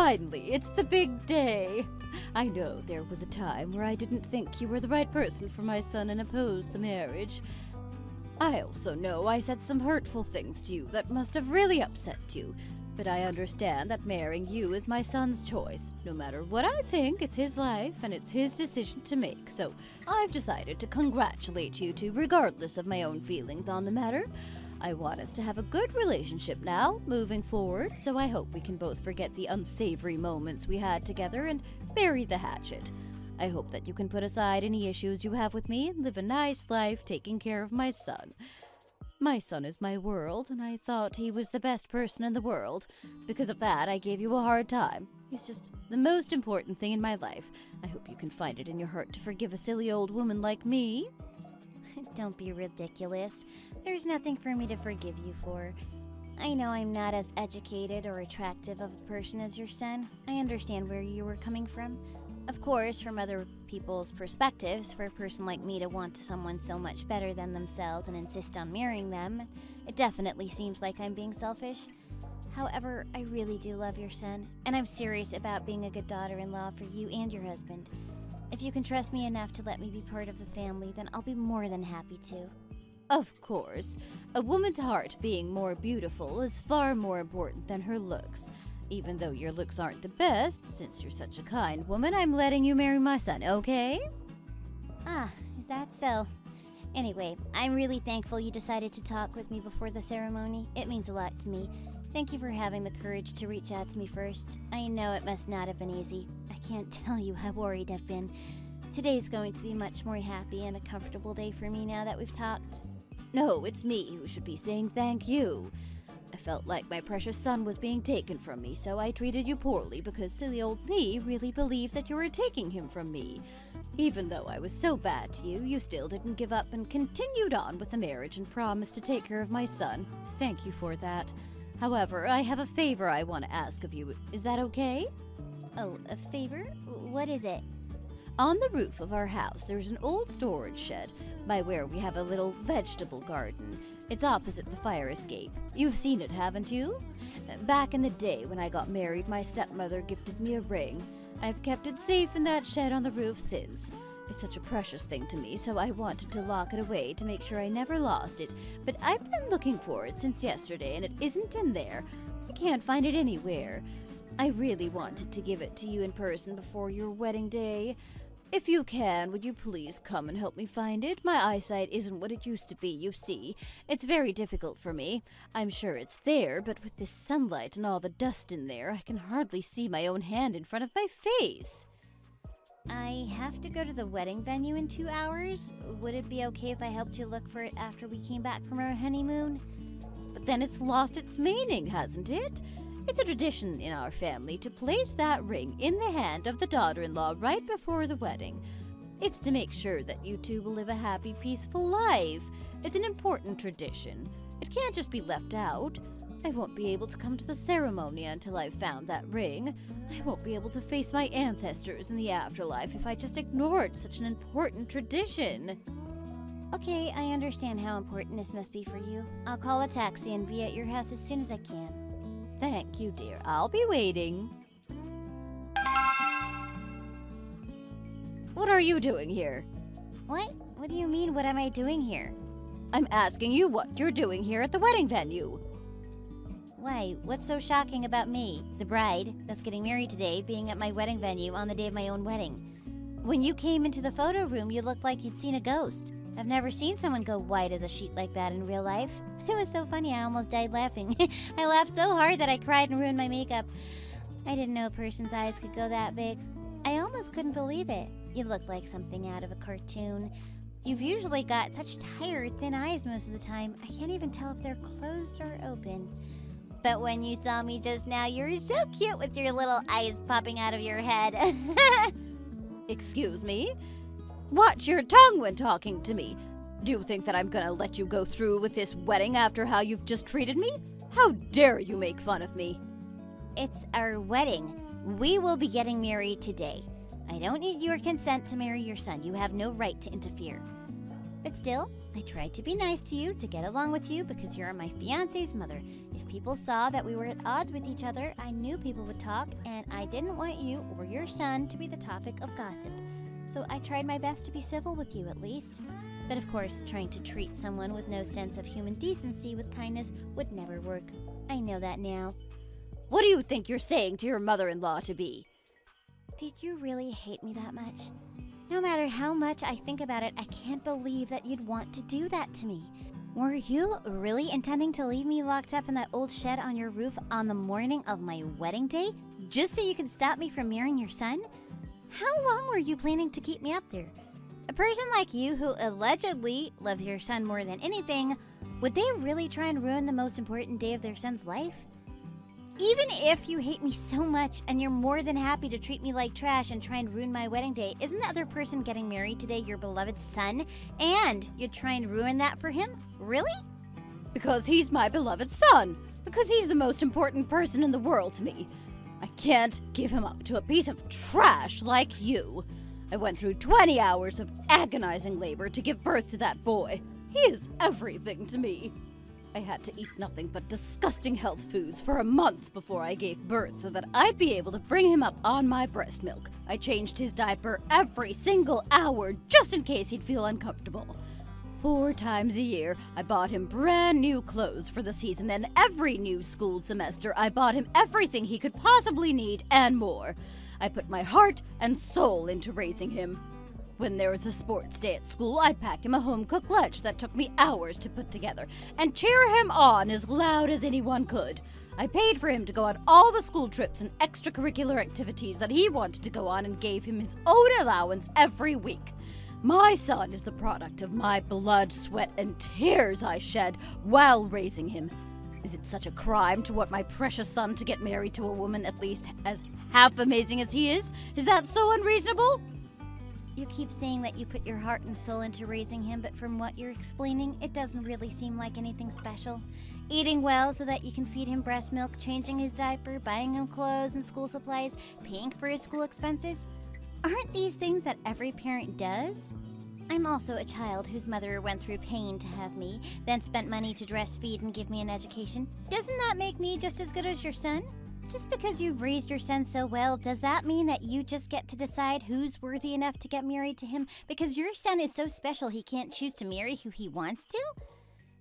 finally, it's the big day. I know there was a time where I didn't think you were the right person for my son and opposed the marriage. I also know I said some hurtful things to you that must have really upset you. But I understand that marrying you is my son's choice. No matter what I think, it's his life and it's his decision to make. So I've decided to congratulate you two, regardless of my own feelings on the matter. I want us to have a good relationship now, moving forward, so I hope we can both forget the unsavory moments we had together and bury the hatchet. I hope that you can put aside any issues you have with me and live a nice life taking care of my son. My son is my world, and I thought he was the best person in the world. Because of that, I gave you a hard time. He's just the most important thing in my life. I hope you can find it in your heart to forgive a silly old woman like me. Don't be ridiculous. There's nothing for me to forgive you for. I know I'm not as educated or attractive of a person as your son. I understand where you were coming from. Of course, from other people's perspectives, for a person like me to want someone so much better than themselves and insist on marrying them, it definitely seems like I'm being selfish. However, I really do love your son, and I'm serious about being a good daughter-in-law for you and your husband. If you can trust me enough to let me be part of the family, then I'll be more than happy to. Of course, a woman's heart being more beautiful is far more important than her looks. Even though your looks aren't the best, since you're such a kind woman, I'm letting you marry my son, okay? Ah, is that so? Anyway, I'm really thankful you decided to talk with me before the ceremony. It means a lot to me. Thank you for having the courage to reach out to me first. I know it must not have been easy. I can't tell you how worried I've been. Today's going to be much more happy and a comfortable day for me now that we've talked. No, it's me who should be saying thank you. I felt like my precious son was being taken from me, so I treated you poorly because silly old me really believed that you were taking him from me. Even though I was so bad to you, you still didn't give up and continued on with the marriage and promised to take care of my son. Thank you for that. However, I have a favor I want to ask of you. Is that okay? Oh, a favor? What is it? On the roof of our house, there's an old storage shed by where we have a little vegetable garden. It's opposite the fire escape. You've seen it, haven't you? Back in the day when I got married, my stepmother gifted me a ring. I've kept it safe in that shed on the roof since. It's such a precious thing to me, so I wanted to lock it away to make sure I never lost it. But I've been looking for it since yesterday, and it isn't in there. I can't find it anywhere. I really wanted to give it to you in person before your wedding day. If you can, would you please come and help me find it? My eyesight isn't what it used to be, you see. It's very difficult for me. I'm sure it's there, but with this sunlight and all the dust in there, I can hardly see my own hand in front of my face. I have to go to the wedding venue in 2 hours. Would it be okay if I helped you look for it after we came back from our honeymoon? But then it's lost its meaning, hasn't it? It's a tradition in our family to place that ring in the hand of the daughter-in-law right before the wedding. It's to make sure that you two will live a happy, peaceful life. It's an important tradition. It can't just be left out. I won't be able to come to the ceremony until I've found that ring. I won't be able to face my ancestors in the afterlife if I just ignored such an important tradition. Okay, I understand how important this must be for you. I'll call a taxi and be at your house as soon as I can. Thank you, dear. I'll be waiting. What are you doing here? What? What do you mean, what am I doing here? I'm asking you what you're doing here at the wedding venue. Why, what's so shocking about me, the bride, that's getting married today, being at my wedding venue on the day of my own wedding? When you came into the photo room, you looked like you'd seen a ghost. I've never seen someone go white as a sheet like that in real life. It was so funny, I almost died laughing. I laughed so hard that I cried and ruined my makeup. I didn't know a person's eyes could go that big. I almost couldn't believe it. You looked like something out of a cartoon. You've usually got such tired, thin eyes most of the time. I can't even tell if they're closed or open. But when you saw me just now, you were so cute with your little eyes popping out of your head. Excuse me? Watch your tongue when talking to me. Do you think that I'm gonna let you go through with this wedding after how you've just treated me? How dare you make fun of me? It's our wedding. We will be getting married today. I don't need your consent to marry your son. You have no right to interfere. But still, I tried to be nice to you, to get along with you, because you're my fiancé's mother. If people saw that we were at odds with each other, I knew people would talk, and I didn't want you or your son to be the topic of gossip. So I tried my best to be civil with you, at least. But of course, trying to treat someone with no sense of human decency with kindness would never work. I know that now. What do you think you're saying to your mother-in-law to be? Did you really hate me that much? No matter how much I think about it, I can't believe that you'd want to do that to me. Were you really intending to leave me locked up in that old shed on your roof on the morning of my wedding day, just so you could stop me from marrying your son? How long were you planning to keep me up there? A person like you, who allegedly loves your son more than anything, would they really try and ruin the most important day of their son's life? Even if you hate me so much and you're more than happy to treat me like trash and try and ruin my wedding day, isn't the other person getting married today your beloved son? And you'd try and ruin that for him? Really? Because he's my beloved son. Because he's the most important person in the world to me. I can't give him up to a piece of trash like you. I went through 20 hours of agonizing labor to give birth to that boy. He is everything to me. I had to eat nothing but disgusting health foods for a month before I gave birth so that I'd be able to bring him up on my breast milk. I changed his diaper every single hour just in case he'd feel uncomfortable. 4 times a year, I bought him brand new clothes for the season, and every new school semester, I bought him everything he could possibly need and more. I put my heart and soul into raising him. When there was a sports day at school, I'd pack him a home-cooked lunch that took me hours to put together and cheer him on as loud as anyone could. I paid for him to go on all the school trips and extracurricular activities that he wanted to go on and gave him his own allowance every week. My son is the product of my blood, sweat, and tears I shed while raising him. Is it such a crime to want my precious son to get married to a woman at least as half amazing as he is? Is that so unreasonable? You keep saying that you put your heart and soul into raising him, but from what you're explaining, it doesn't really seem like anything special. Eating well so that you can feed him breast milk, changing his diaper, buying him clothes and school supplies, paying for his school expenses. Aren't these things that every parent does? I'm also a child whose mother went through pain to have me, then spent money to breastfeed and give me an education. Doesn't that make me just as good as your son? Just because you've raised your son so well, does that mean that you just get to decide who's worthy enough to get married to him? Because your son is so special he can't choose to marry who he wants to?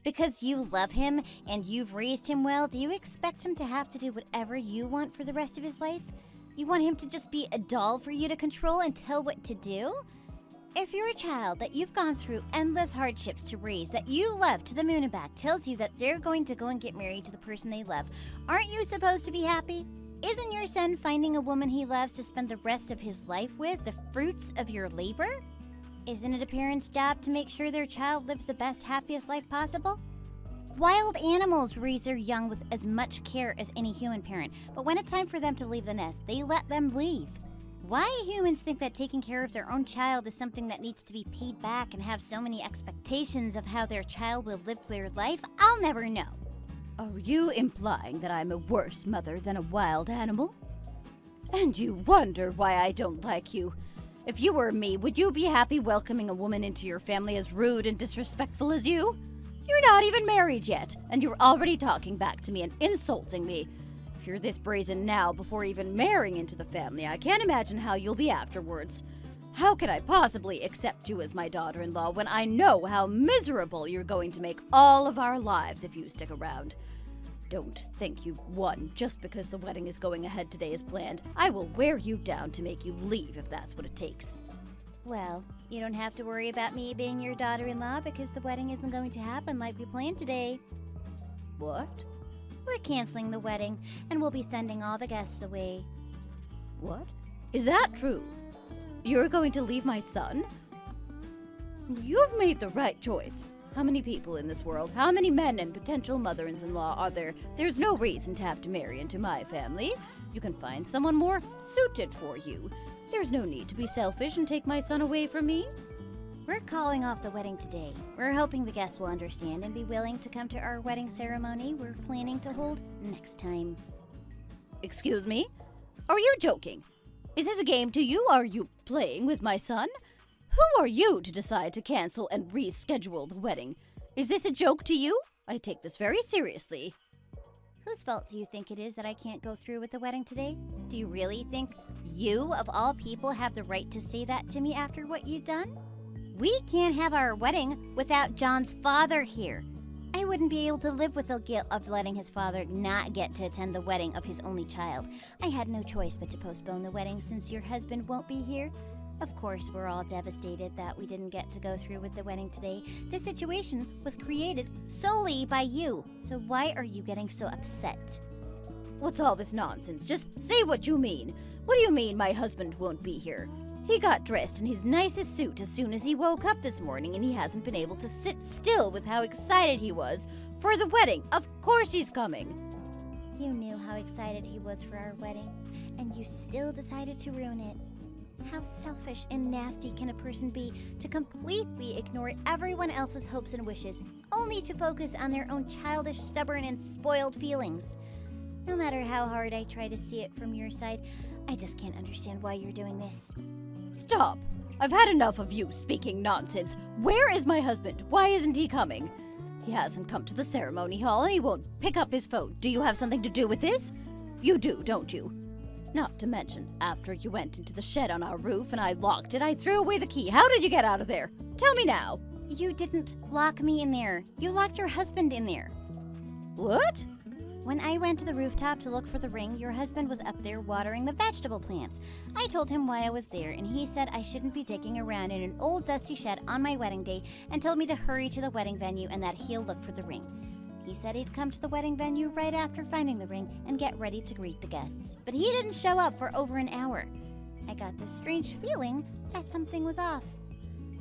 Because you love him and you've raised him well, do you expect him to have to do whatever you want for the rest of his life? You want him to just be a doll for you to control and tell what to do? If your child that you've gone through endless hardships to raise, that you love to the moon and back, tells you that they're going to go and get married to the person they love, aren't you supposed to be happy? Isn't your son finding a woman he loves to spend the rest of his life with, the fruits of your labor? Isn't it a parent's job to make sure their child lives the best, happiest life possible? Wild animals raise their young with as much care as any human parent, but when it's time for them to leave the nest, they let them leave. Why humans think that taking care of their own child is something that needs to be paid back and have so many expectations of how their child will live their life, I'll never know. Are you implying that I'm a worse mother than a wild animal? And you wonder why I don't like you. If you were me, would you be happy welcoming a woman into your family as rude and disrespectful as you? You're not even married yet, and you're already talking back to me and insulting me. If you're this brazen now before even marrying into the family, I can't imagine how you'll be afterwards. How can I possibly accept you as my daughter-in-law when I know how miserable you're going to make all of our lives if you stick around? Don't think you've won just because the wedding is going ahead today as planned. I will wear you down to make you leave if that's what it takes. Well, you don't have to worry about me being your daughter-in-law because the wedding isn't going to happen like we planned today. What? We're canceling the wedding, and we'll be sending all the guests away. What? Is that true? You're going to leave my son? You've made the right choice. How many people in this world, how many men and potential mothers-in-law are there? There's no reason to have to marry into my family. You can find someone more suited for you. There's no need to be selfish and take my son away from me. We're calling off the wedding today. We're hoping the guests will understand and be willing to come to our wedding ceremony we're planning to hold next time. Excuse me? Are you joking? Is this a game to you? Are you playing with my son? Who are you to decide to cancel and reschedule the wedding? Is this a joke to you? I take this very seriously. Whose fault do you think it is that I can't go through with the wedding today? Do you really think you, of all people, have the right to say that to me after what you've done? We can't have our wedding without John's father here. I wouldn't be able to live with the guilt of letting his father not get to attend the wedding of his only child. I had no choice but to postpone the wedding since your husband won't be here. Of course, we're all devastated that we didn't get to go through with the wedding today. This situation was created solely by you. So why are you getting so upset? What's all this nonsense? Just say what you mean. What do you mean my husband won't be here? He got dressed in his nicest suit as soon as he woke up this morning, and he hasn't been able to sit still with how excited he was for the wedding. Of course he's coming. You knew how excited he was for our wedding, and you still decided to ruin it. How selfish and nasty can a person be to completely ignore everyone else's hopes and wishes, only to focus on their own childish, stubborn, and spoiled feelings? No matter how hard I try to see it from your side, I just can't understand why you're doing this. Stop! I've had enough of you speaking nonsense. Where is my husband? Why isn't he coming? He hasn't come to the ceremony hall, and he won't pick up his phone. Do you have something to do with this? You do, don't you? Not to mention, after you went into the shed on our roof and I locked it, I threw away the key. How did you get out of there? Tell me now. You didn't lock me in there. You locked your husband in there. What? When I went to the rooftop to look for the ring, your husband was up there watering the vegetable plants. I told him why I was there, and he said I shouldn't be digging around in an old dusty shed on my wedding day, and told me to hurry to the wedding venue and that he'll look for the ring. He said he'd come to the wedding venue right after finding the ring and get ready to greet the guests. But he didn't show up for over an hour. I got this strange feeling that something was off.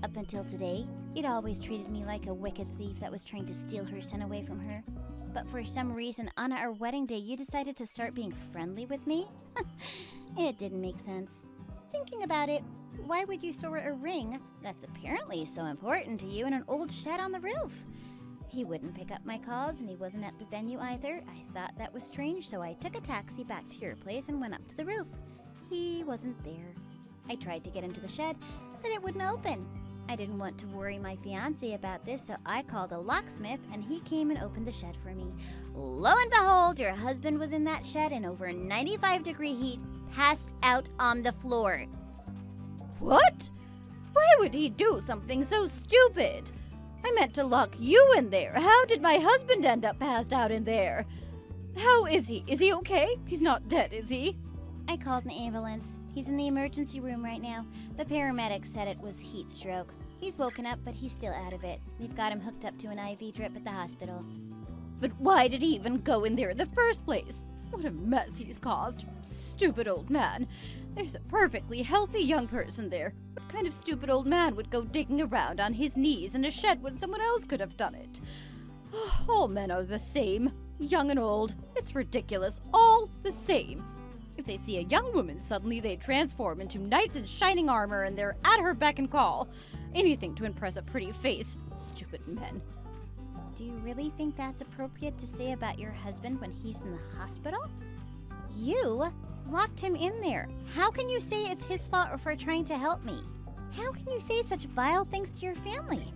Up until today, you'd always treated me like a wicked thief that was trying to steal her son away from her. But for some reason, on our wedding day, you decided to start being friendly with me? It didn't make sense. Thinking about it, why would you store a ring that's apparently so important to you in an old shed on the roof? He wouldn't pick up my calls, and he wasn't at the venue either. I thought that was strange, so I took a taxi back to your place and went up to the roof. He wasn't there. I tried to get into the shed, but it wouldn't open. I didn't want to worry my fiancé about this, so I called a locksmith, and he came and opened the shed for me. Lo and behold, your husband was in that shed in over 95-degree heat, passed out on the floor. What? Why would he do something so stupid? I meant to lock you in there. How did my husband end up passed out in there? How is he? Is he okay? He's not dead, is he? I called an ambulance. He's in the emergency room right now. The paramedics said it was heat stroke. He's woken up, but he's still out of it. They've got him hooked up to an IV drip at the hospital. But why did he even go in there in the first place? What a mess he's caused. Stupid old man. There's a perfectly healthy young person there. What kind of stupid old man would go digging around on his knees in a shed when someone else could have done it? All men are the same, young and old. It's ridiculous. All the same. If they see a young woman, suddenly they transform into knights in shining armor and they're at her beck and call. Anything to impress a pretty face. Stupid men. Do you really think that's appropriate to say about your husband when he's in the hospital? You locked him in there. How can you say it's his fault for trying to help me? How can you say such vile things to your family?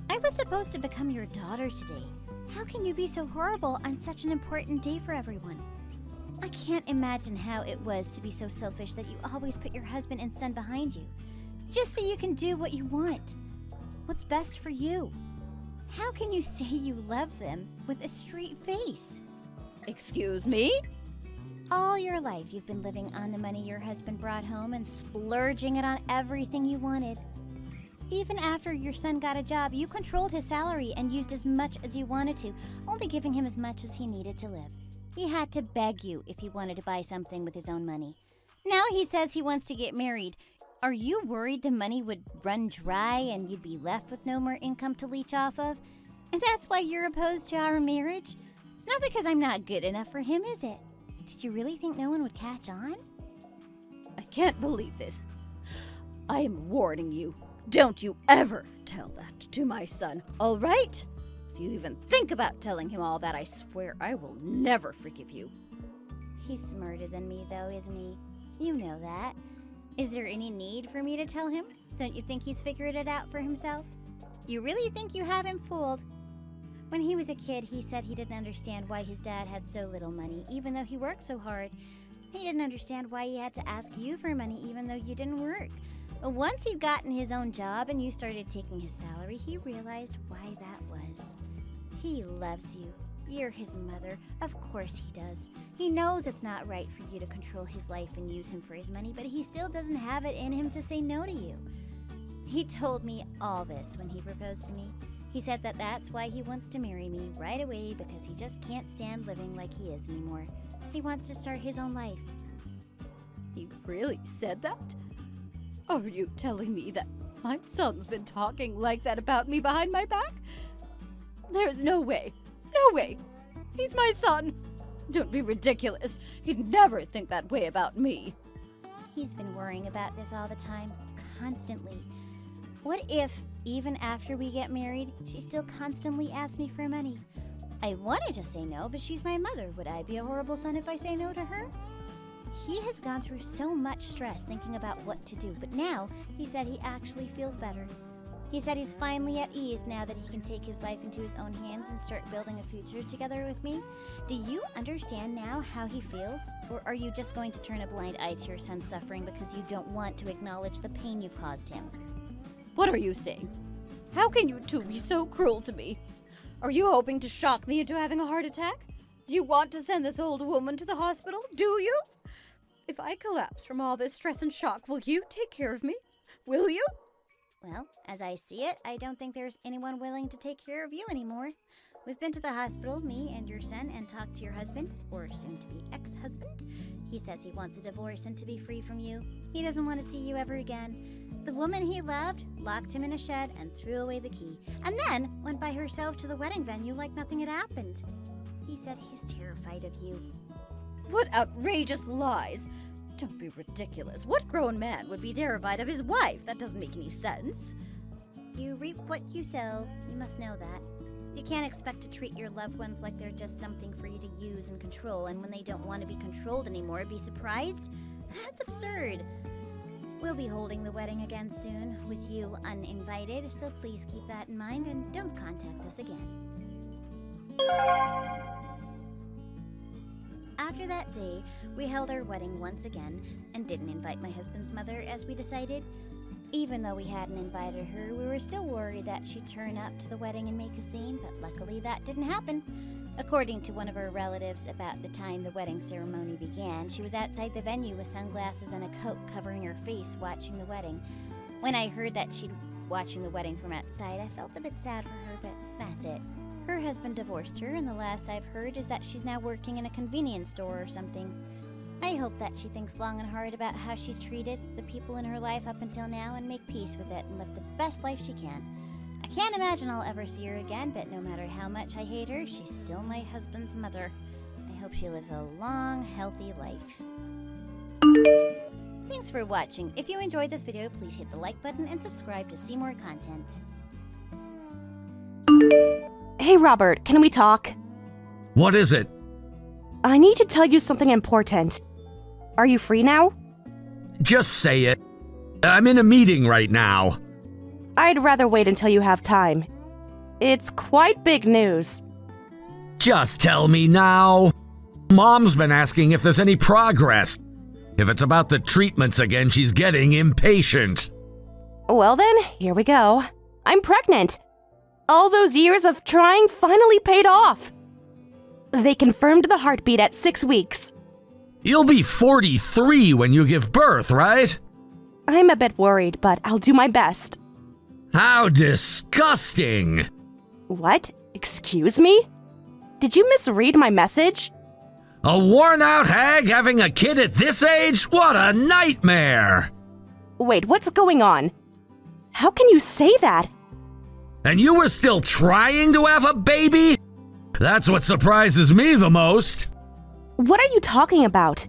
I was supposed to become your daughter today. How can you be so horrible on such an important day for everyone? I can't imagine how it was to be so selfish that you always put your husband and son behind you, just so you can do what you want, what's best for you. How can you say you love them with a straight face? Excuse me? All your life you've been living on the money your husband brought home and splurging it on everything you wanted. Even after your son got a job, you controlled his salary and used as much as you wanted to, only giving him as much as he needed to live. He had to beg you if he wanted to buy something with his own money. Now he says he wants to get married. Are you worried the money would run dry and you'd be left with no more income to leech off of? And that's why you're opposed to our marriage? It's not because I'm not good enough for him, is it? Did you really think no one would catch on? I can't believe this. I am warning you. Don't you ever tell that to my son, all right? If you even think about telling him all that, I swear I will never forgive you. He's smarter than me, though, isn't he? You know that. Is there any need for me to tell him? Don't you think he's figured it out for himself? You really think you have him fooled? When he was a kid, he said he didn't understand why his dad had so little money, even though he worked so hard. He didn't understand why he had to ask you for money, even though you didn't work. But once he'd gotten his own job and you started taking his salary, he realized why that was. He loves you. You're his mother. Of course he does. He knows it's not right for you to control his life and use him for his money, but he still doesn't have it in him to say no to you. He told me all this when he proposed to me. He said that that's why he wants to marry me right away, because he just can't stand living like he is anymore. He wants to start his own life. He really said that? Are you telling me that my son's been talking like that about me behind my back? There's no way. No way. He's my son. Don't be ridiculous. He'd never think that way about me. He's been worrying about this all the time, constantly. What if, even after we get married, she still constantly asks me for money? I wanted to say no, but she's my mother. Would I be a horrible son if I say no to her? He has gone through so much stress thinking about what to do, but now he said he actually feels better. He said he's finally at ease now that he can take his life into his own hands and start building a future together with me. Do you understand now how he feels? Or are you just going to turn a blind eye to your son's suffering because you don't want to acknowledge the pain you've caused him? What are you saying? How can you two be so cruel to me? Are you hoping to shock me into having a heart attack? Do you want to send this old woman to the hospital? Do you? If I collapse from all this stress and shock, will you take care of me? Will you? Well, as I see it, I don't think there's anyone willing to take care of you anymore. We've been to the hospital, me and your son, and talked to your husband, or soon-to-be ex-husband. He says he wants a divorce and to be free from you. He doesn't want to see you ever again. The woman he loved locked him in a shed and threw away the key, and then went by herself to the wedding venue like nothing had happened. He said he's terrified of you. What outrageous lies! Don't be ridiculous. What grown man would be terrified of his wife? That doesn't make any sense. You reap what you sow. You must know that. You can't expect to treat your loved ones like they're just something for you to use and control, and when they don't want to be controlled anymore, be surprised? That's absurd. We'll be holding the wedding again soon, with you uninvited, so please keep that in mind and don't contact us again. After that day, we held our wedding once again and didn't invite my husband's mother as we decided. Even though we hadn't invited her, we were still worried that she'd turn up to the wedding and make a scene, but luckily that didn't happen. According to one of her relatives, about the time the wedding ceremony began, she was outside the venue with sunglasses and a coat covering her face watching the wedding. When I heard that she'd watching the wedding from outside, I felt a bit sad for her, but that's it. Her husband divorced her, and the last I've heard is that she's now working in a convenience store or something. I hope that she thinks long and hard about how she's treated the people in her life up until now and make peace with it and live the best life she can. I can't imagine I'll ever see her again, but no matter how much I hate her, she's still my husband's mother. I hope she lives a long, healthy life. Thanks for watching. If you enjoyed this video, please hit the like button and subscribe to see more content. Hey, Robert, can we talk? What is it? I need to tell you something important. Are you free now? Just say it. I'm in a meeting right now. I'd rather wait until you have time. It's quite big news. Just tell me now. Mom's been asking if there's any progress. If it's about the treatments again, she's getting impatient. Well then, here we go. I'm pregnant. All those years of trying finally paid off. They confirmed the heartbeat at 6 weeks. You'll be 43 when you give birth, right? I'm a bit worried, but I'll do my best. How disgusting! What? Excuse me? Did you misread my message? A worn-out hag having a kid at this age? What a nightmare! Wait, what's going on? How can you say that? And you were still trying to have a baby? That's what surprises me the most. What are you talking about?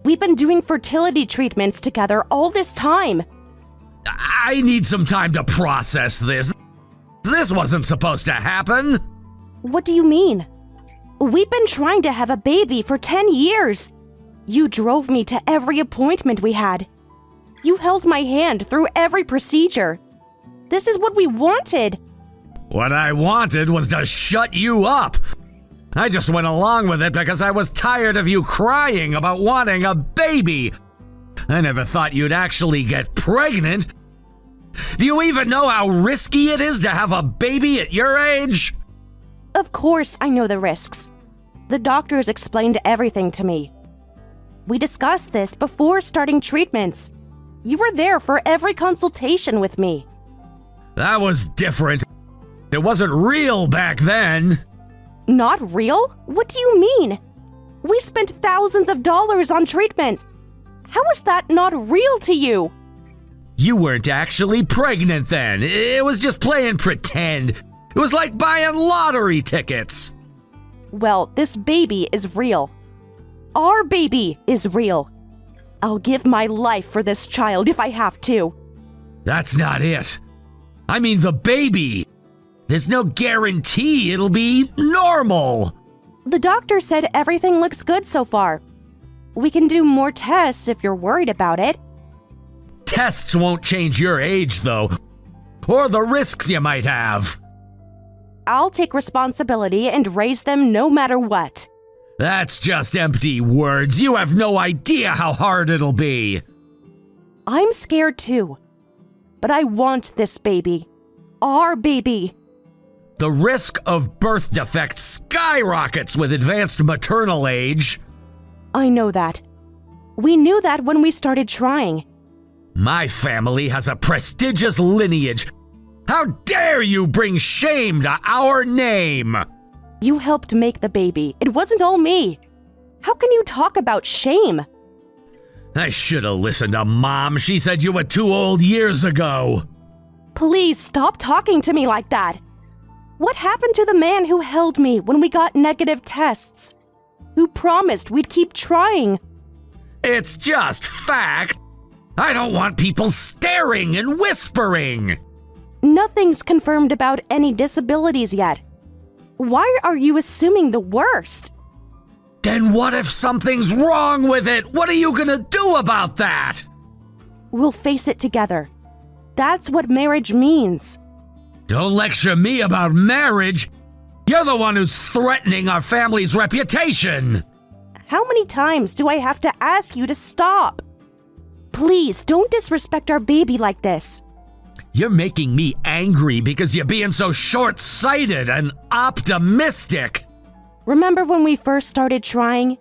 We've been doing fertility treatments together all this time. I need some time to process this. This wasn't supposed to happen. What do you mean? We've been trying to have a baby for 10 years. You drove me to every appointment we had. You held my hand through every procedure. This is what we wanted. What I wanted was to shut you up. I just went along with it because I was tired of you crying about wanting a baby. I never thought you'd actually get pregnant. Do you even know how risky it is to have a baby at your age? Of course, I know the risks. The doctors explained everything to me. We discussed this before starting treatments. You were there for every consultation with me. That was different. It wasn't real back then. Not real? What do you mean? We spent thousands of dollars on treatments. How is that not real to you? You weren't actually pregnant then. It was just playing pretend. It was like buying lottery tickets. Well, this baby is real. Our baby is real. I'll give my life for this child if I have to. That's not it. I mean the baby. There's no guarantee it'll be normal. The doctor said everything looks good so far. We can do more tests if you're worried about it. Tests won't change your age, though, or the risks you might have. I'll take responsibility and raise them no matter what. That's just empty words. You have no idea how hard it'll be. I'm scared too. But I want this baby. Our baby. The risk of birth defects skyrockets with advanced maternal age. I know that. We knew that when we started trying. My family has a prestigious lineage. How dare you bring shame to our name? You helped make the baby. It wasn't all me. How can you talk about shame? I should have listened to Mom. She said you were too old years ago. Please stop talking to me like that. What happened to the man who held me when we got negative tests? Who promised we'd keep trying? It's just fact. I don't want people staring and whispering. Nothing's confirmed about any disabilities yet. Why are you assuming the worst? Then what if something's wrong with it? What are you gonna do about that? We'll face it together. That's what marriage means. Don't lecture me about marriage. You're the one who's threatening our family's reputation. How many times do I have to ask you to stop? Please, don't disrespect our baby like this. You're making me angry because you're being so short-sighted and optimistic. Remember when we first started trying?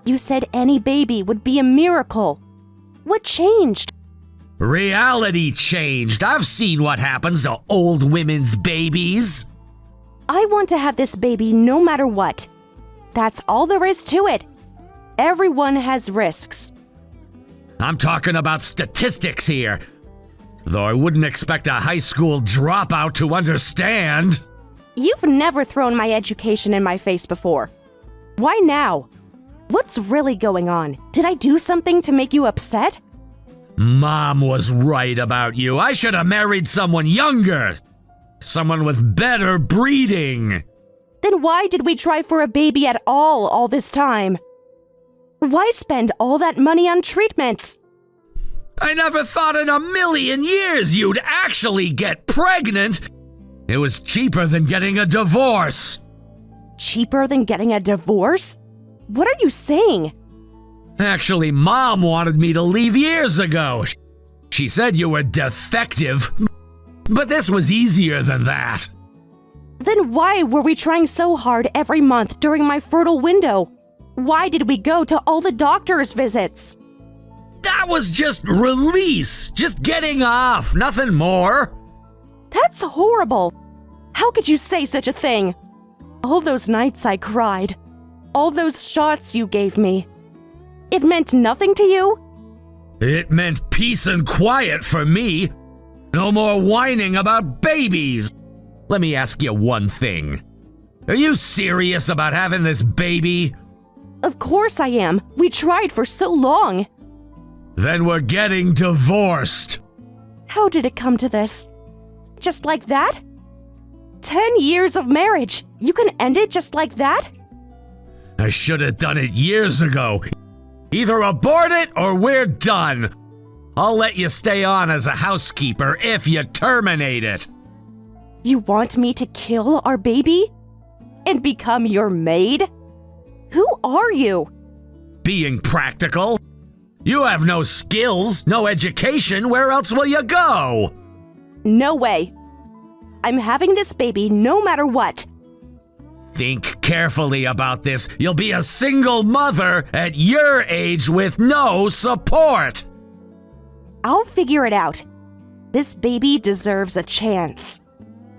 You said any baby would be a miracle. What changed? Reality changed. I've seen what happens to old women's babies. I want to have this baby no matter what. That's all there is to it. Everyone has risks. I'm talking about statistics here. Though I wouldn't expect a high school dropout to understand. You've never thrown my education in my face before. Why now? What's really going on? Did I do something to make you upset? Mom was right about you. I should have married someone younger. Someone with better breeding. Then why did we try for a baby at all this time? Why spend all that money on treatments? I never thought in a million years you'd actually get pregnant. It was cheaper than getting a divorce. Cheaper than getting a divorce? What are you saying? Actually, Mom wanted me to leave years ago. She said you were defective, but this was easier than that. Then why were we trying so hard every month during my fertile window? Why did we go to all the doctor's visits? That was just release, just getting off, nothing more. That's horrible. How could you say such a thing? All those nights I cried. All those shots you gave me. It meant nothing to you? It meant peace and quiet for me. No more whining about babies. Let me ask you one thing. Are you serious about having this baby? Of course I am. We tried for so long. Then we're getting divorced. How did it come to this? Just like that? 10 years of marriage. You can end it just like that? I should have done it years ago. Either abort it or we're done. I'll let you stay on as a housekeeper if you terminate it. You want me to kill our baby? And become your maid? Who are you? Being practical. You have no skills, no education. Where else will you go? No way. I'm having this baby no matter what. Think carefully about this. You'll be a single mother at your age with no support. I'll figure it out. This baby deserves a chance.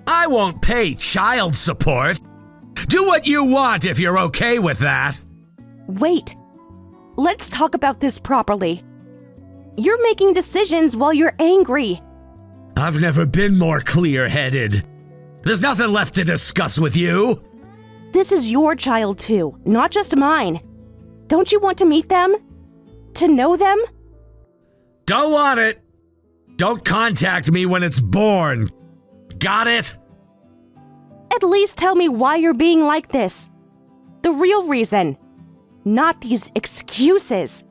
I won't pay child support. Do what you want if you're okay with that. Wait. Let's talk about this properly. You're making decisions while you're angry. I've never been more clear-headed. There's nothing left to discuss with you. This is your child too, not just mine. Don't you want to meet them? To know them? Don't want it. Don't contact me when it's born. Got it? At least tell me why you're being like this. The real reason. Not these excuses.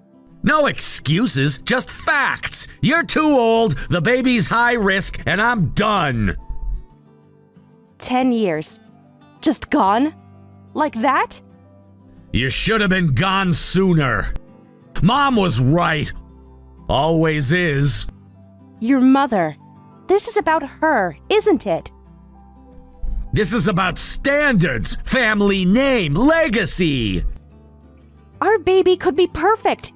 No excuses, just facts. You're too old, the baby's high risk, and I'm done. 10 years. Just gone? Like that? You should have been gone sooner. Mom was right. Always is. Your mother. This is about her, isn't it? This is about standards, family name, legacy. Our baby could be perfect.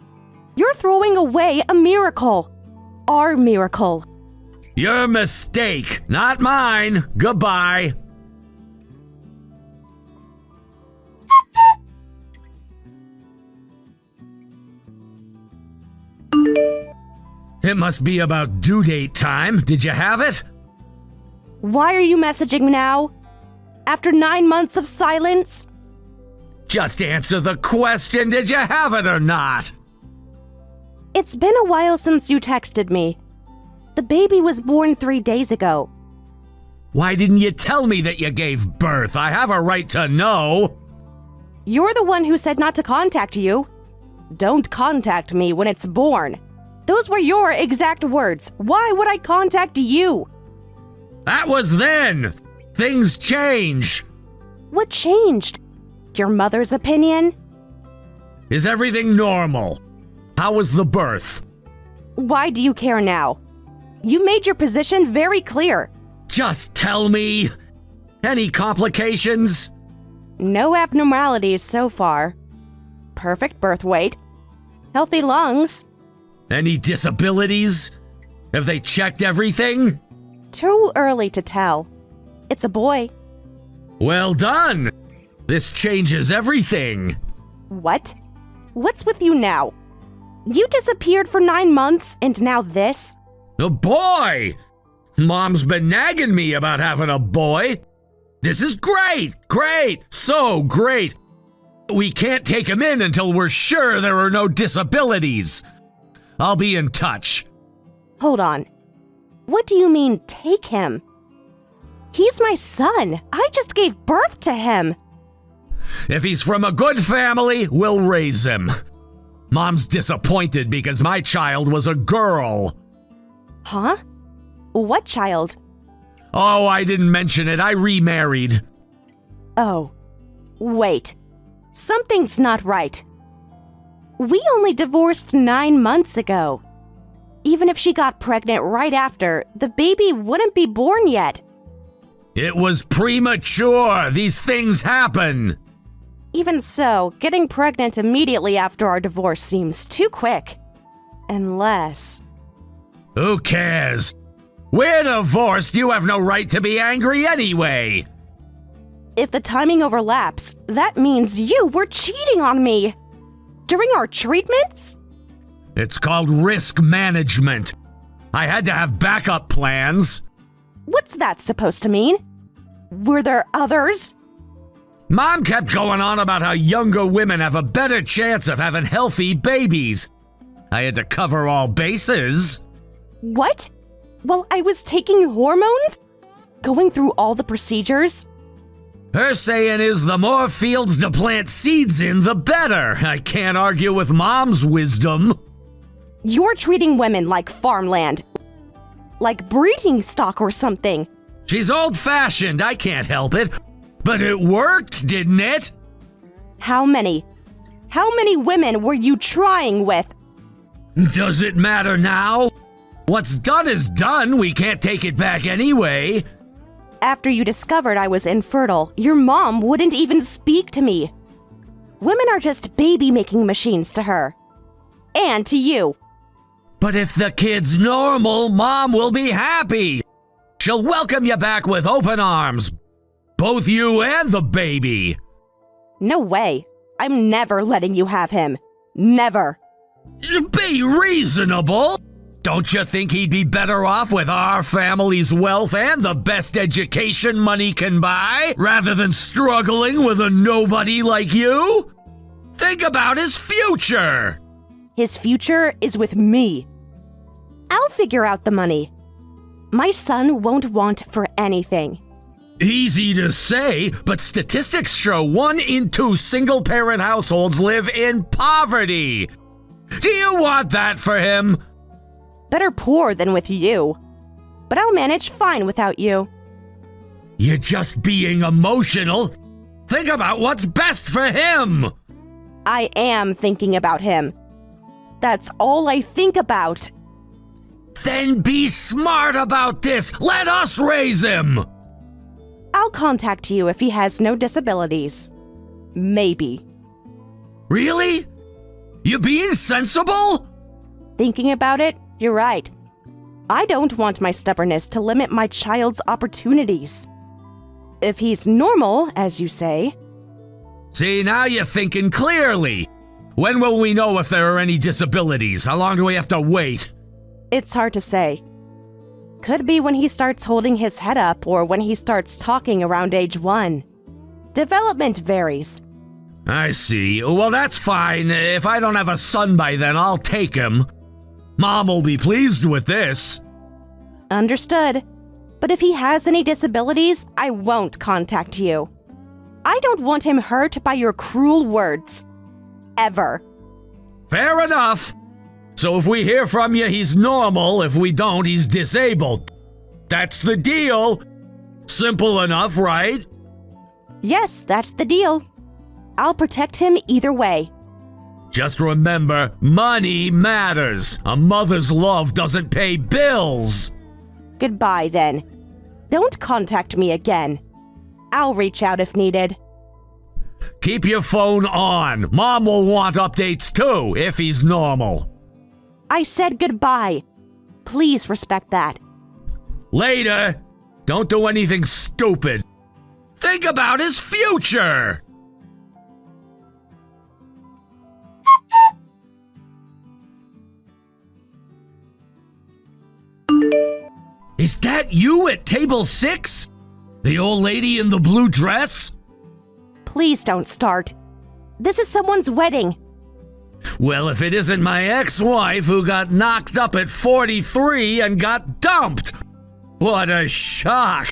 You're throwing away a miracle. Our miracle. Your mistake, not mine. Goodbye. It must be about due date time. Did you have it? Why are you messaging now? After 9 months of silence? Just answer the question. Did you have it or not? It's been a while since you texted me. The baby was born 3 days ago. Why didn't you tell me that you gave birth? I have a right to know. You're the one who said not to contact you. Don't contact me when it's born. Those were your exact words. Why would I contact you? That was then. Things change. What changed? Your mother's opinion? Is everything normal? How was the birth? Why do you care now? You made your position very clear. Just tell me. Any complications? No abnormalities so far. Perfect birth weight. Healthy lungs. Any disabilities? Have they checked everything? Too early to tell. It's a boy. Well done. This changes everything. What? What's with you now? You disappeared for 9 months and now this? A boy! Mom's been nagging me about having a boy. This is great! Great! So great! We can't take him in until we're sure there are no disabilities. I'll be in touch. Hold on. What do you mean, take him? He's my son. I just gave birth to him. If he's from a good family, we'll raise him. Mom's disappointed because my child was a girl. Huh? What child? Oh, I didn't mention it. I remarried. Oh. Wait. Something's not right. We only divorced 9 months ago. Even if she got pregnant right after, the baby wouldn't be born yet. It was premature. These things happen. Even so, getting pregnant immediately after our divorce seems too quick. Unless... Who cares? We're divorced. You have no right to be angry anyway. If the timing overlaps, that means you were cheating on me. During our treatments? It's called risk management. I had to have backup plans. What's that supposed to mean? Were there others? Mom kept going on about how younger women have a better chance of having healthy babies. I had to cover all bases. What? While I was taking hormones? Going through all the procedures? Her saying is the more fields to plant seeds in, the better. I can't argue with Mom's wisdom. You're treating women like farmland. Like breeding stock or something. She's old-fashioned, I can't help it. But it worked, didn't it? How many? How many women were you trying with? Does it matter now? What's done is done. We can't take it back anyway. After you discovered I was infertile, your mom wouldn't even speak to me. Women are just baby-making machines to her. And to you. But if the kid's normal, Mom will be happy. She'll welcome you back with open arms. Both you and the baby. No way. I'm never letting you have him. Never. Be reasonable. Don't you think he'd be better off with our family's wealth and the best education money can buy, rather than struggling with a nobody like you? Think about his future. His future is with me. I'll figure out the money. My son won't want for anything. Easy to say, but statistics show 1 in 2 single-parent households live in poverty. Do you want that for him? Better poor than with you. But I'll manage fine without you. You're just being emotional. Think about what's best for him. I am thinking about him. That's all I think about. Then be smart about this. Let us raise him. I'll contact you if he has no disabilities. Maybe. Really? You being sensible? Thinking about it, you're right. I don't want my stubbornness to limit my child's opportunities. If he's normal, as you say. See, now you're thinking clearly. When will we know if there are any disabilities? How long do we have to wait? It's hard to say. Could be when he starts holding his head up or when he starts talking around age 1. Development varies. I see. Well, that's fine. If I don't have a son by then, I'll take him. Mom will be pleased with this. Understood. But if he has any disabilities, I won't contact you. I don't want him hurt by your cruel words. Ever. Fair enough. So if we hear from you, he's normal. If we don't, he's disabled. That's the deal. Simple enough, right? Yes, that's the deal. I'll protect him either way. Just remember, money matters. A mother's love doesn't pay bills. Goodbye, then. Don't contact me again. I'll reach out if needed. Keep your phone on. Mom will want updates too, if he's normal. I said goodbye. Please respect that. Later. Don't do anything stupid. Think about his future. Is that you at table 6? The old lady in the blue dress? Please don't start. This is someone's wedding. Well, if it isn't my ex-wife who got knocked up at 43 and got dumped. What a shock.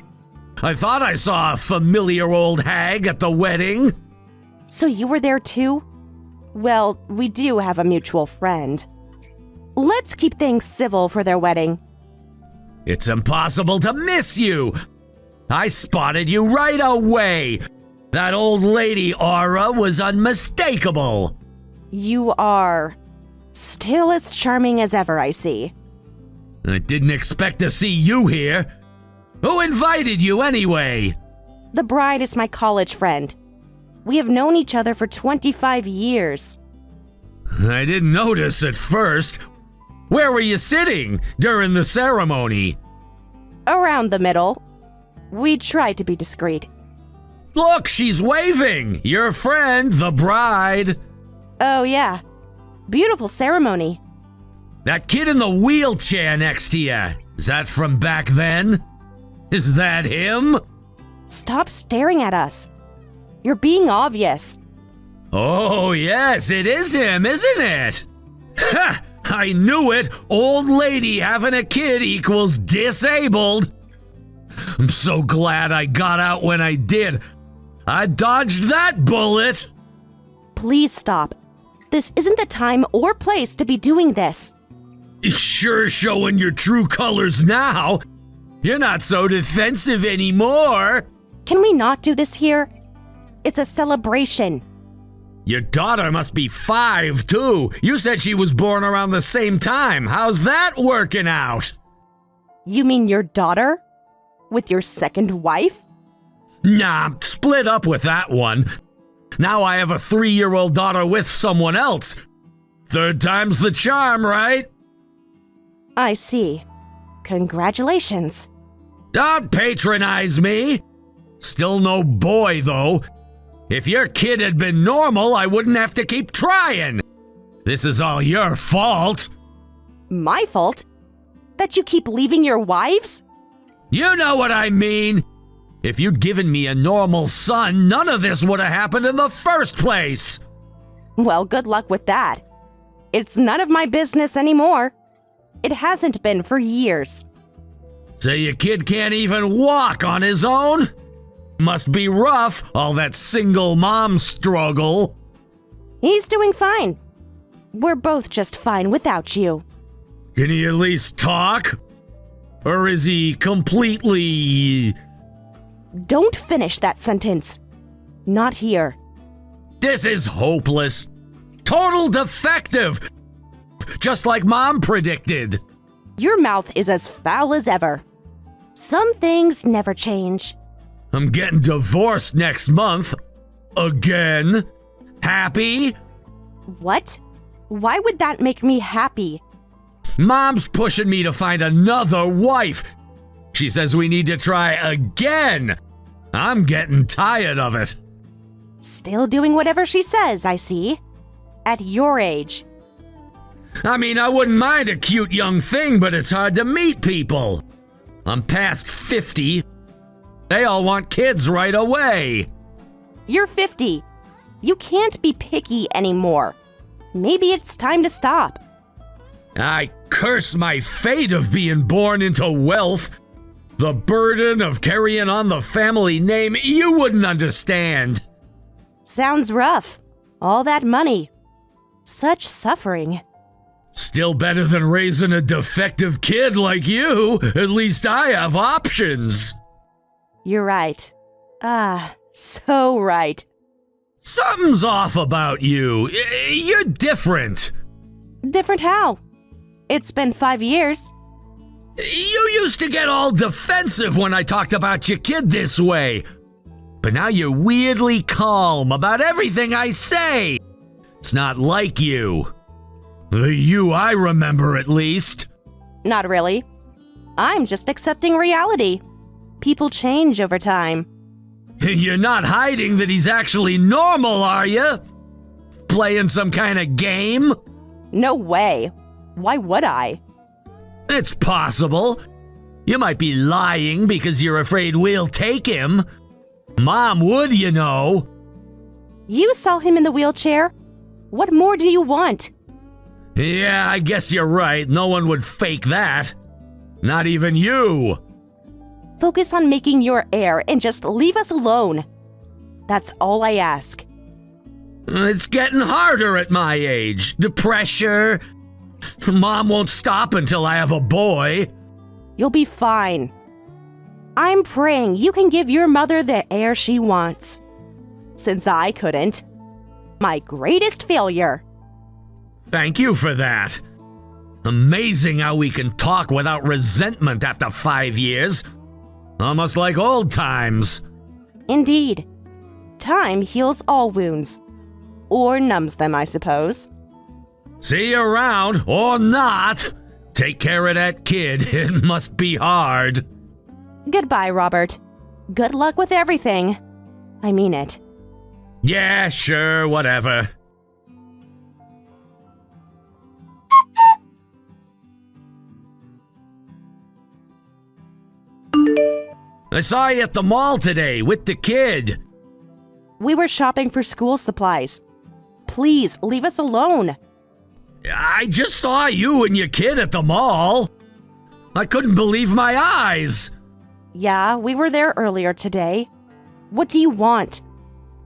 I thought I saw a familiar old hag at the wedding. So you were there too? Well, we do have a mutual friend. Let's keep things civil for their wedding. It's impossible to miss you. I spotted you right away. That old lady aura was unmistakable. You are still as charming as ever, I see. I didn't expect to see you here. Who invited you anyway? The bride is my college friend. We have known each other for 25 years. I didn't notice at first. Where were you sitting during the ceremony? Around the middle. We tried to be discreet. Look, she's waving. Your friend, the bride. Oh, yeah. Beautiful ceremony. That kid in the wheelchair next to you. Is that from back then? Is that him? Stop staring at us. You're being obvious. Oh, yes, it is him, isn't it? Ha! I knew it. Old lady having a kid equals disabled. I'm so glad I got out when I did. I dodged that bullet. Please stop. This isn't the time or place to be doing this. It's sure showing your true colors now. You're not so defensive anymore. Can we not do this here? It's a celebration. Your daughter must be 5, too. You said she was born around the same time. How's that working out? You mean your daughter? With your second wife? Nah, split up with that one. Now I have a 3-year-old daughter with someone else. Third time's the charm, right? I see. Congratulations. Don't patronize me. Still no boy, though. If your kid had been normal, I wouldn't have to keep trying. This is all your fault. My fault? That you keep leaving your wives? You know what I mean. If you'd given me a normal son, none of this would have happened in the first place. Well, good luck with that. It's none of my business anymore. It hasn't been for years. So your kid can't even walk on his own? Must be rough, all that single mom struggle. He's doing fine. We're both just fine without you. Can he at least talk? Or is he completely... Don't finish that sentence. Not here. This is hopeless. Total defective. Just like Mom predicted. Your mouth is as foul as ever. Some things never change. I'm getting divorced next month. Again. Happy? What? Why would that make me happy? Mom's pushing me to find another wife. She says we need to try again. I'm getting tired of it. Still doing whatever she says, I see. At your age. I mean, I wouldn't mind a cute young thing, but it's hard to meet people. I'm past 50. They all want kids right away. You're 50. You can't be picky anymore. Maybe it's time to stop. I curse my fate of being born into wealth. The burden of carrying on the family name, you wouldn't understand. Sounds rough. All that money. Such suffering. Still better than raising a defective kid like you. At least I have options. You're right. So right. Something's off about you. You're different. Different how? It's been 5 years. You used to get all defensive when I talked about your kid this way. But now you're weirdly calm about everything I say. It's not like you. The you I remember, at least. Not really. I'm just accepting reality. People change over time. You're not hiding that he's actually normal, are you? Playing some kind of game? No way. Why would I? It's possible. You might be lying because you're afraid we'll take him. Mom would, you know. You saw him in the wheelchair. What more do you want? Yeah, I guess you're right. No one would fake that. Not even you. Focus on making your heir and just leave us alone. That's all I ask. It's getting harder at my age. The pressure. Mom won't stop until I have a boy. You'll be fine. I'm praying you can give your mother the heir she wants. Since I couldn't. My greatest failure. Thank you for that. Amazing how we can talk without resentment after 5 years. Almost like old times. Indeed. Time heals all wounds. Or numbs them, I suppose. See you around, or not. Take care of that kid. It must be hard. Goodbye, Robert. Good luck with everything. I mean it. Yeah, sure, whatever. I saw you at the mall today with the kid. We were shopping for school supplies. Please, leave us alone. I just saw you and your kid at the mall. I couldn't believe my eyes. Yeah, we were there earlier today. What do you want?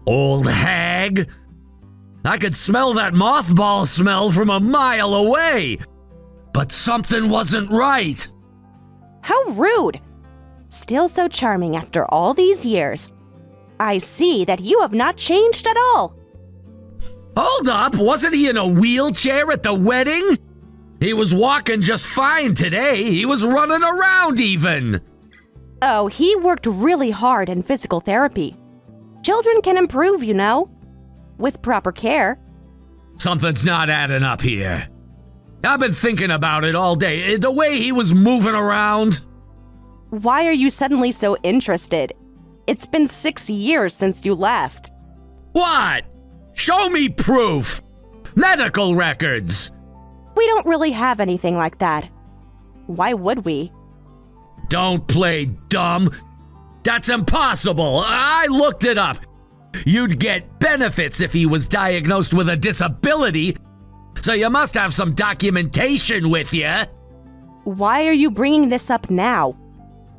Old hag. I could smell that mothball smell from a mile away. But something wasn't right. How rude! Still so charming after all these years. I see that you have not changed at all. Hold up, wasn't he in a wheelchair at the wedding? He was walking just fine today. He was running around even. Oh, he worked really hard in physical therapy. Children can improve, you know, with proper care. Something's not adding up here. I've been thinking about it all day. The way he was moving around. Why are you suddenly so interested? It's been 6 years since you left. What? Show me proof. Medical records. We don't really have anything like that. Why would we? Don't play dumb. That's impossible. I looked it up. You'd get benefits if he was diagnosed with a disability, so you must have some documentation with you. Why are you bringing this up now?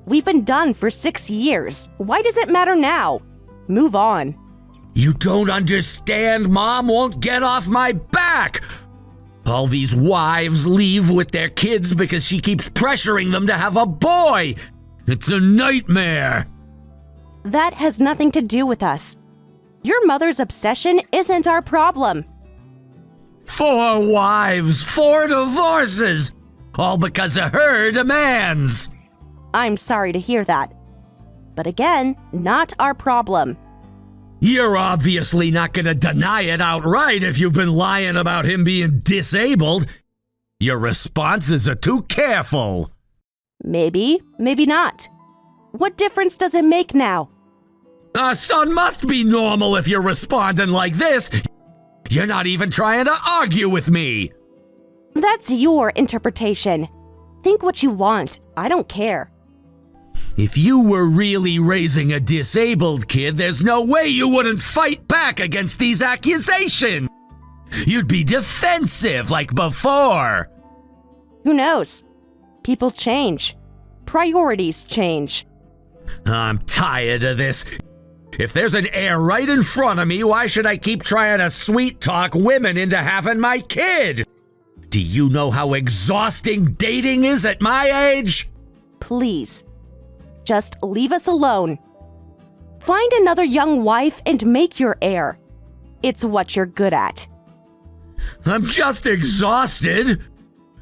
We've been done for 6 years. Why does it matter now? Move on. You don't understand. Mom won't get off my back. All these wives leave with their kids because she keeps pressuring them to have a boy. It's a nightmare. That has nothing to do with us. Your mother's obsession isn't our problem. 4 wives, 4 divorces, all because of her demands. I'm sorry to hear that. But again, not our problem. You're obviously not going to deny it outright if you've been lying about him being disabled. Your responses are too careful. Maybe, maybe not. What difference does it make now? Son, must be normal if you're responding like this. You're not even trying to argue with me. That's your interpretation. Think what you want. I don't care. If you were really raising a disabled kid, there's no way you wouldn't fight back against these accusations. You'd be defensive like before. Who knows? People change. Priorities change. I'm tired of this. If there's an heir right in front of me, why should I keep trying to sweet talk women into having my kid? Do you know how exhausting dating is at my age? Please, just leave us alone. Find another young wife and make your heir. It's what you're good at. I'm just exhausted.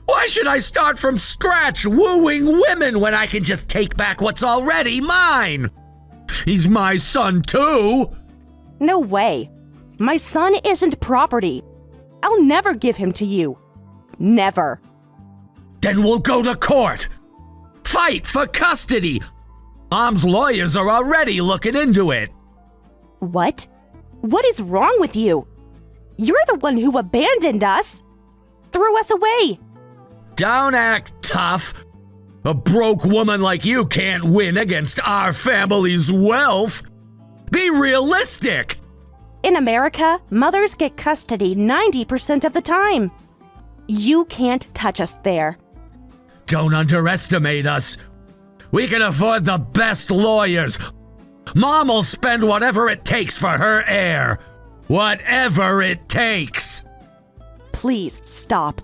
Why should I start from scratch wooing women when I can just take back what's already mine? He's my son too. No way. My son isn't property. I'll never give him to you. Never. Then we'll go to court. Fight for custody. Mom's lawyers are already looking into it. What? What is wrong with you? You're the one who abandoned us. Threw us away. Don't act tough. A broke woman like you can't win against our family's wealth. Be realistic. In America, mothers get custody 90% of the time. You can't touch us there. Don't underestimate us. We can afford the best lawyers. Mom will spend whatever it takes for her heir. Whatever it takes. Please stop.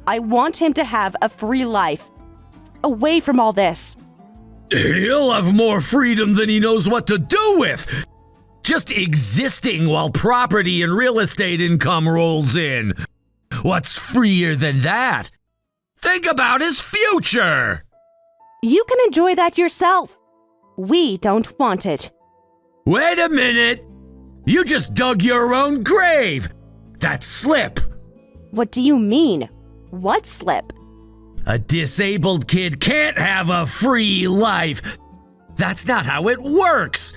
I want him to have a free life. Away from all this. He'll have more freedom than he knows what to do with. Just existing while property and real estate income rolls in. What's freer than that? Think about his future. You can enjoy that yourself. We don't want it. Wait a minute. You just dug your own grave. That's slip. What do you mean? What slip? A disabled kid can't have a free life. That's not how it works.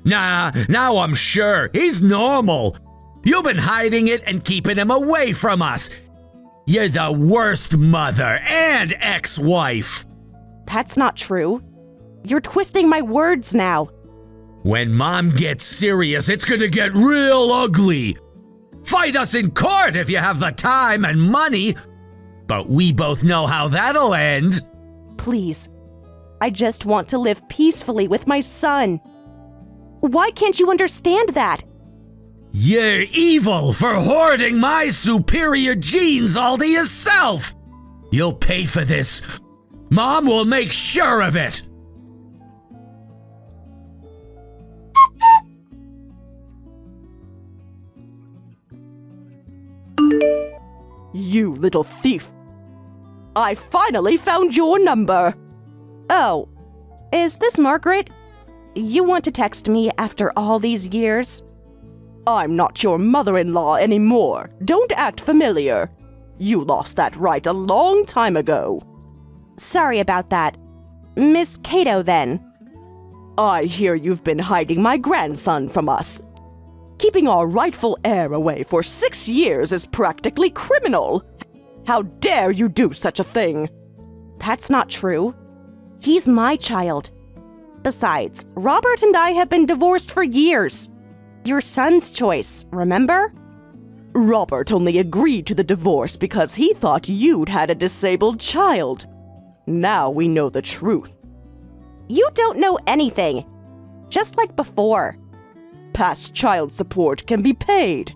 Nah, now I'm sure. He's normal. You've been hiding it and keeping him away from us. You're the worst mother and ex-wife. That's not true. You're twisting my words now. When Mom gets serious, it's gonna get real ugly. Fight us in court if you have the time and money. But we both know how that'll end. Please. I just want to live peacefully with my son. Why can't you understand that? You're evil for hoarding my superior genes all to yourself. You'll pay for this. Mom will make sure of it. You little thief! I finally found your number! Oh, is this Margaret? You want to text me after all these years? I'm not your mother-in-law anymore. Don't act familiar. You lost that right a long time ago. Sorry about that. Miss Cato, then. I hear you've been hiding my grandson from us. Keeping our rightful heir away for 6 years is practically criminal. How dare you do such a thing? That's not true. He's my child. Besides, Robert and I have been divorced for years. Your son's choice, remember? Robert only agreed to the divorce because he thought you'd had a disabled child. Now we know the truth. You don't know anything. Just like before. Past child support can be paid.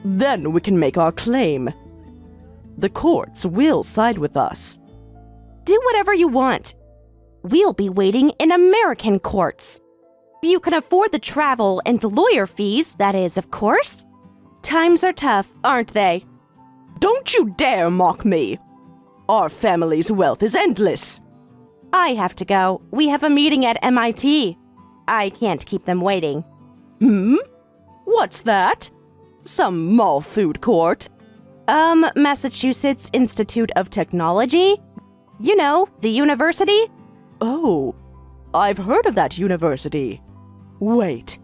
Then we can make our claim. The courts will side with us. Do whatever you want. We'll be waiting in American courts. You can afford the travel and lawyer fees, that is, of course. Times are tough, aren't they? Don't you dare mock me. Our family's wealth is endless. I have to go. We have a meeting at MIT. I can't keep them waiting. What's that? Some mall food court? Massachusetts Institute of Technology? You know, the university? Oh, I've heard of that university. Wait.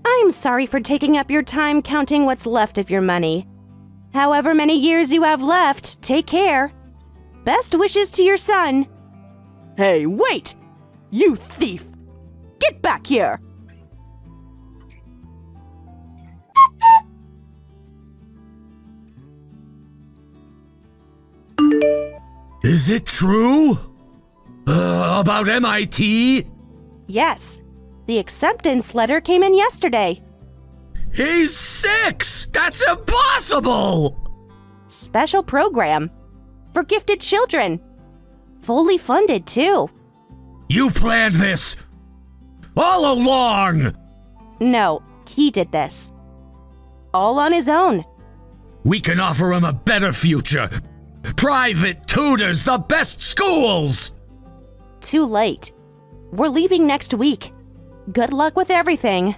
I'm sorry for taking up your time counting what's left of your money. However many years you have left, take care. Best wishes to your son. Hey, wait! You thief! Get back here! Is it true? About MIT? Yes. The acceptance letter came in yesterday. He's 6! That's impossible! Special program. For gifted children. Fully funded, too. You planned this all along! No, he did this. All on his own. We can offer him a better future. Private tutors, the best schools! Too late. We're leaving next week. Good luck with everything.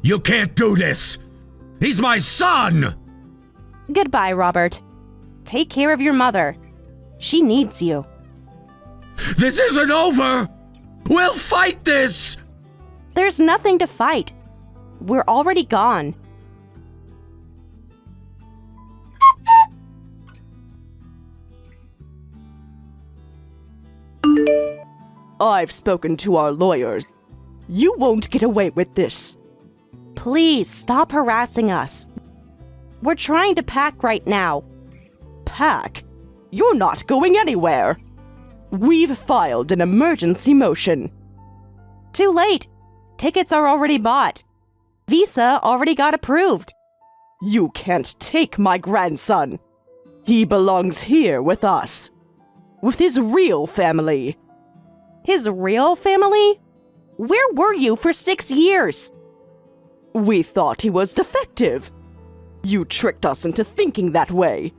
You can't do this! He's my son! Goodbye, Robert. Take care of your mother. She needs you. This isn't over! We'll fight this! There's nothing to fight. We're already gone. I've spoken to our lawyers. You won't get away with this. Please stop harassing us. We're trying to pack right now. Pack? You're not going anywhere. We've filed an emergency motion. Too late. Tickets are already bought. Visa already got approved. You can't take my grandson. He belongs here with us. With his real family. His real family? Where were you for 6 years? We thought he was defective. You tricked us into thinking that way.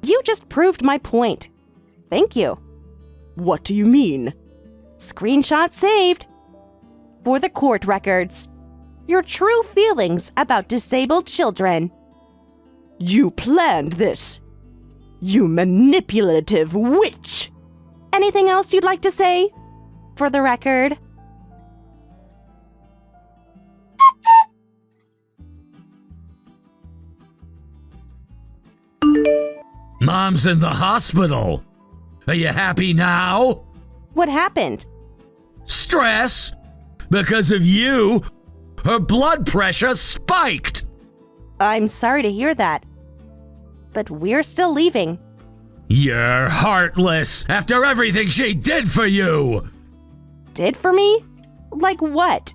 You just proved my point. Thank you. What do you mean? Screenshot saved. For the court records. Your true feelings about disabled children. You planned this. You manipulative witch. Anything else you'd like to say? For the record. Mom's in the hospital. Are you happy now? What happened? Stress? Because of you, her blood pressure spiked. I'm sorry to hear that. But we're still leaving. You're heartless after everything she did for you. Did for me? Like what?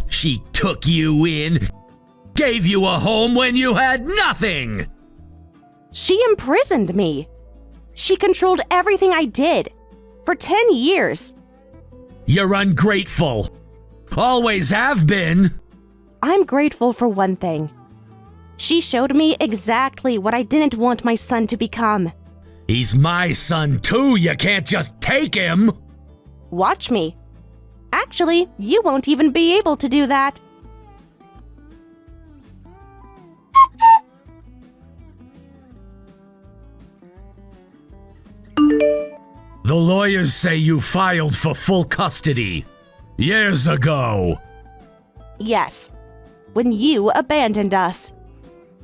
She took you in, gave you a home when you had nothing. She imprisoned me. She controlled everything I did. For 10 years. You're ungrateful. Always have been. I'm grateful for one thing. She showed me exactly what I didn't want my son to become. He's my son too, you can't just take him! Watch me. Actually, you won't even be able to do that. The lawyers say you filed for full custody. Years ago. Yes, when you abandoned us.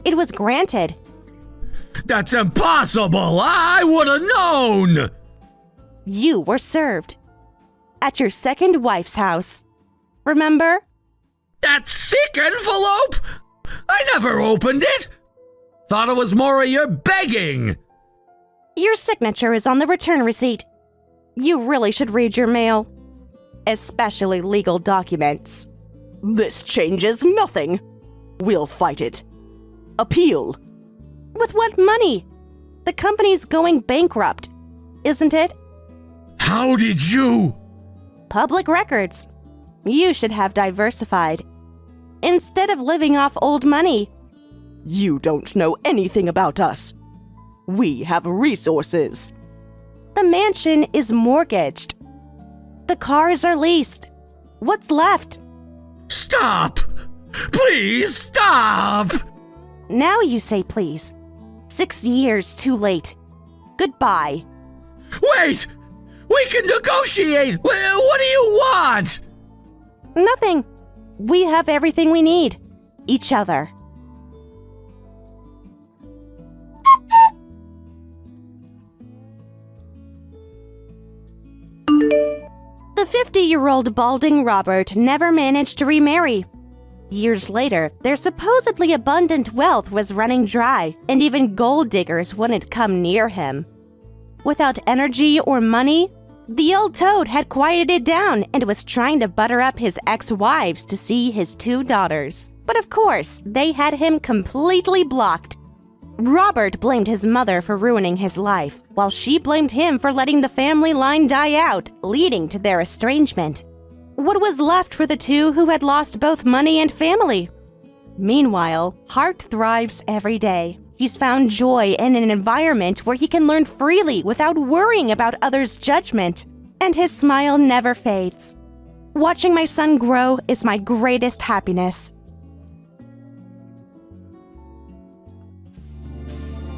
It was granted. That's impossible! I would've known! You were served. At your second wife's house. Remember? That thick envelope? I never opened it! Thought it was more of your begging! Your signature is on the return receipt. You really should read your mail. Especially legal documents. This changes nothing. We'll fight it. Appeal. With what money? The company's going bankrupt, isn't it? How did you? Public records. You should have diversified. Instead of living off old money. You don't know anything about us. We have resources. The mansion is mortgaged. The cars are leased. What's left? Stop! Please stop! Now you say please. 6 years too late. Goodbye. Wait! We can negotiate! What do you want? Nothing. We have everything we need. Each other. The 50-year-old balding Robert never managed to remarry. Years later, their supposedly abundant wealth was running dry, and even gold diggers wouldn't come near him. Without energy or money, the old toad had quieted down and was trying to butter up his ex-wives to see his 2 daughters. But of course, they had him completely blocked. Robert blamed his mother for ruining his life, while she blamed him for letting the family line die out, leading to their estrangement. What was left for the 2 who had lost both money and family? Meanwhile, Hart thrives every day. He's found joy in an environment where he can learn freely without worrying about others' judgment. And his smile never fades. Watching my son grow is my greatest happiness.